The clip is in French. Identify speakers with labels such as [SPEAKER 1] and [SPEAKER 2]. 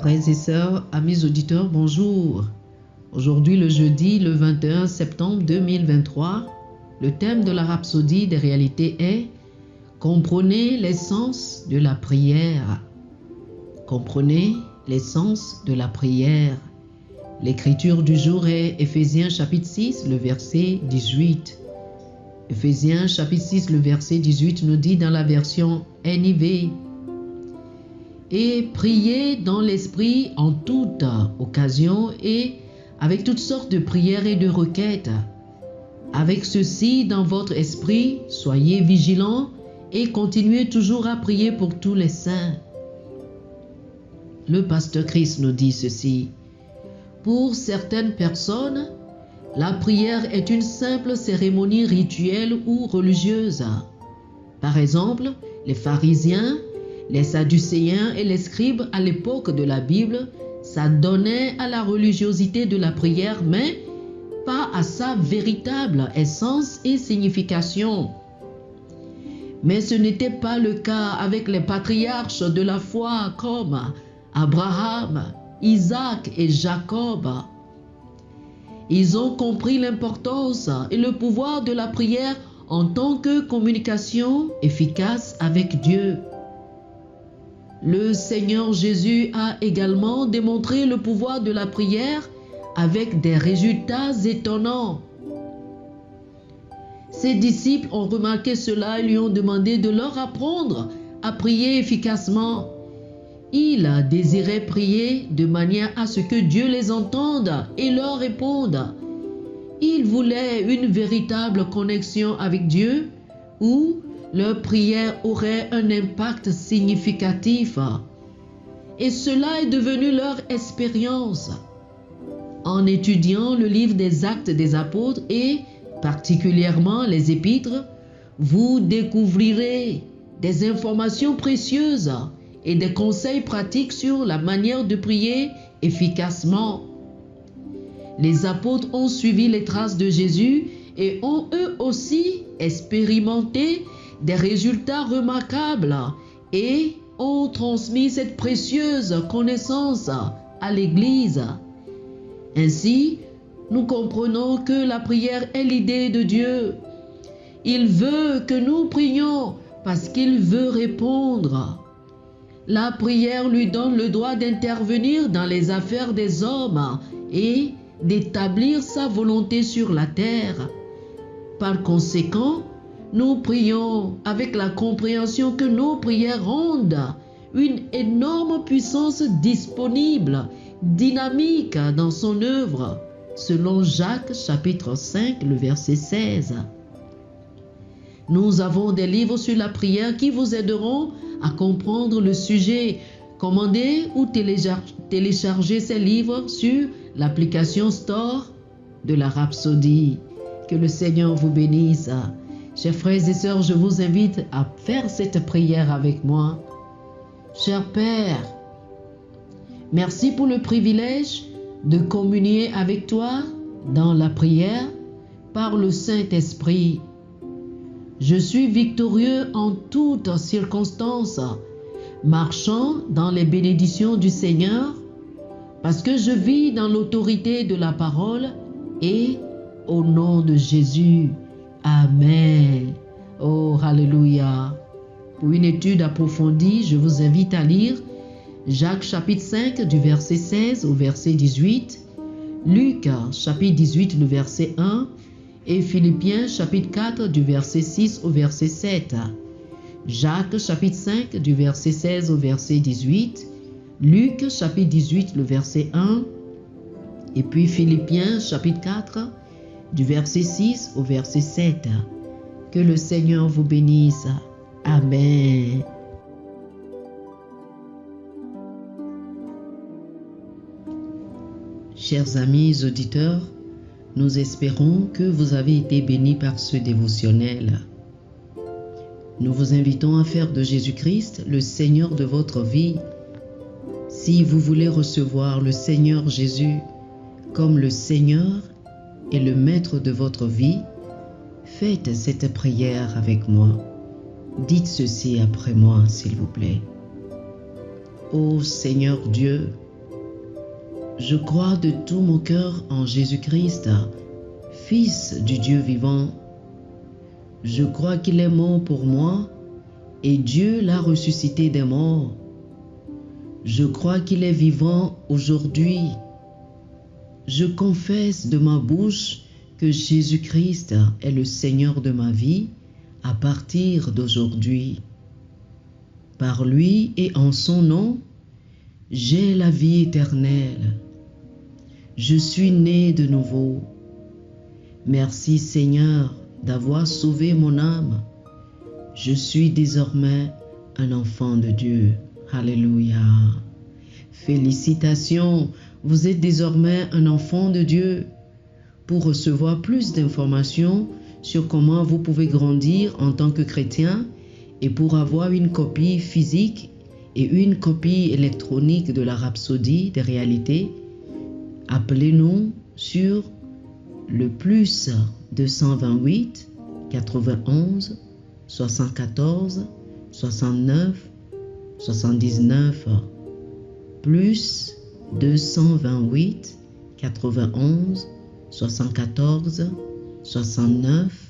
[SPEAKER 1] Frères et sœurs, amis auditeurs, bonjour. Aujourd'hui, le jeudi, le 21 septembre 2023, le thème de la rhapsodie des réalités est « Comprenez l'essence de la prière ». Comprenez l'essence de la prière. L'écriture du jour est Éphésiens chapitre 6, le verset 18. Éphésiens chapitre 6, le verset 18 nous dit dans la version NIV: et priez dans l'esprit en toute occasion et avec toutes sortes de prières et de requêtes. Avec ceci dans votre esprit, soyez vigilants et continuez toujours à prier pour tous les saints. Le pasteur Christ nous dit ceci: pour certaines personnes, la prière est une simple cérémonie rituelle ou religieuse. Par exemple, les pharisiens, les sadducéens et les scribes à l'époque de la Bible s'adonnaient à la religiosité de la prière, mais pas à sa véritable essence et signification. Mais ce n'était pas le cas avec les patriarches de la foi comme Abraham, Isaac et Jacob. Ils ont compris l'importance et le pouvoir de la prière en tant que communication efficace avec Dieu. Le Seigneur Jésus a également démontré le pouvoir de la prière avec des résultats étonnants. Ses disciples ont remarqué cela et lui ont demandé de leur apprendre à prier efficacement. Ils désiraient prier de manière à ce que Dieu les entende et leur réponde. Ils voulaient une véritable connexion avec Dieu où leur prière aurait un impact significatif. Et cela est devenu leur expérience. En étudiant le livre des Actes des Apôtres et particulièrement les Épîtres, vous découvrirez des informations précieuses et des conseils pratiques sur la manière de prier efficacement. Les apôtres ont suivi les traces de Jésus et ont eux aussi expérimenté des résultats remarquables et ont transmis cette précieuse connaissance à l'Église. Ainsi, nous comprenons que la prière est l'idée de Dieu. Il veut que nous prions parce qu'il veut répondre. La prière lui donne le droit d'intervenir dans les affaires des hommes et d'établir sa volonté sur la terre. Par conséquent, nous prions avec la compréhension que nos prières rendent une énorme puissance disponible, dynamique dans son œuvre, selon Jacques chapitre 5, le verset 16. Nous avons des livres sur la prière qui vous aideront à comprendre le sujet. Commandez ou téléchargez ces livres sur l'application Store de la Rhapsodie. Que le Seigneur vous bénisse. Chers frères et sœurs, je vous invite à faire cette prière avec moi. Cher Père, merci pour le privilège de communier avec toi dans la prière par le Saint-Esprit. Je suis victorieux en toutes circonstances, marchant dans les bénédictions du Seigneur, parce que je vis dans l'autorité de la parole et au nom de Jésus. Amen. Oh, alléluia. Pour une étude approfondie, je vous invite à lire Jacques chapitre 5 du verset 16 au verset 18, Luc chapitre 18 le verset 1 et Philippiens chapitre 4 du verset 6 au verset 7. Jacques chapitre 5 du verset 16 au verset 18, Luc chapitre 18 le verset 1 et puis Philippiens chapitre 4 du verset 6 au verset 7. Que le Seigneur vous bénisse. Amen. Chers amis auditeurs, nous espérons que vous avez été bénis par ce dévotionnel. Nous vous invitons à faire de Jésus-Christ le Seigneur de votre vie. Si vous voulez recevoir le Seigneur Jésus comme le Seigneur et le Maître de votre vie, faites cette prière avec moi. Dites ceci après moi, s'il vous plaît. Ô Seigneur Dieu, Je crois de tout mon cœur en Jésus-Christ, Fils du Dieu vivant. Je crois qu'il est mort pour moi et Dieu l'a ressuscité des morts. Je crois qu'il est vivant aujourd'hui. Je confesse de ma bouche que Jésus-Christ est le Seigneur de ma vie à partir d'aujourd'hui. Par lui et en son nom, j'ai la vie éternelle. Je suis né de nouveau. Merci Seigneur d'avoir sauvé mon âme. Je suis désormais un enfant de Dieu. Alléluia. Félicitations, vous êtes désormais un enfant de Dieu. Pour recevoir plus d'informations sur comment vous pouvez grandir en tant que chrétien et pour avoir une copie physique et une copie électronique de la Rhapsodie des réalités, appelez-nous sur le plus 228 91 74 69 79 plus 228 91 74 69